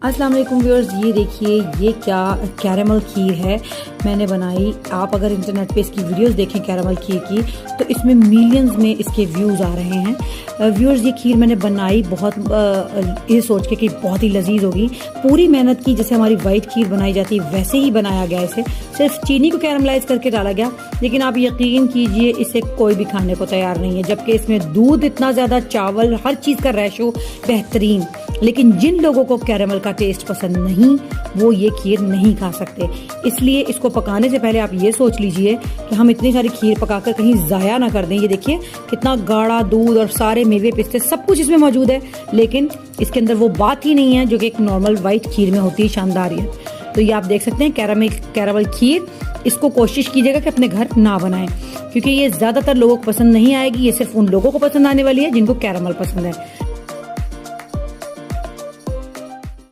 अस्सलाम वालेकुम व्यूअर्स, ये देखिए ये क्या कैरेमल खीर है मैंने बनाई। आप अगर इंटरनेट पे इसकी वीडियोस देखें कैरेमल खीर की तो इसमें मिलियंस में इसके व्यूज़ आ रहे हैं। व्यूअर्स ये खीर मैंने बनाई बहुत ये सोच के कि बहुत ही लजीज होगी। पूरी मेहनत की, जैसे हमारी वाइट खीर बनाई जाती है वैसे ही बनाया गया इसे, सिर्फ चीनी को कैरमलाइज करके डाला गया। लेकिन आप यकीन कीजिए इसे कोई भी खाने को तैयार नहीं है, जबकि इसमें दूध इतना ज़्यादा, चावल, हर चीज़ का रेशो बेहतरीन। लेकिन जिन लोगों को कैरेमल का टेस्ट पसंद नहीं वो ये खीर नहीं खा सकते। इसलिए इसको पकाने से पहले आप ये सोच लीजिए कि हम इतनी सारी खीर पकाकर कहीं ज़ाया ना कर दें। ये देखिए कितना गाढ़ा दूध और सारे मेवे पिस्ते सब कुछ इसमें मौजूद है, लेकिन इसके अंदर वो बात ही नहीं है जो कि एक नॉर्मल वाइट खीर में होती है, शानदारियत। तो ये आप देख सकते हैं कैरेमल खीर। इसको कोशिश कीजिएगा कि अपने घर ना बनाएं, क्योंकि ये ज़्यादातर लोगों को पसंद नहीं आएगी। ये सिर्फ उन लोगों को पसंद आने वाली है जिनको कैरेमल पसंद है।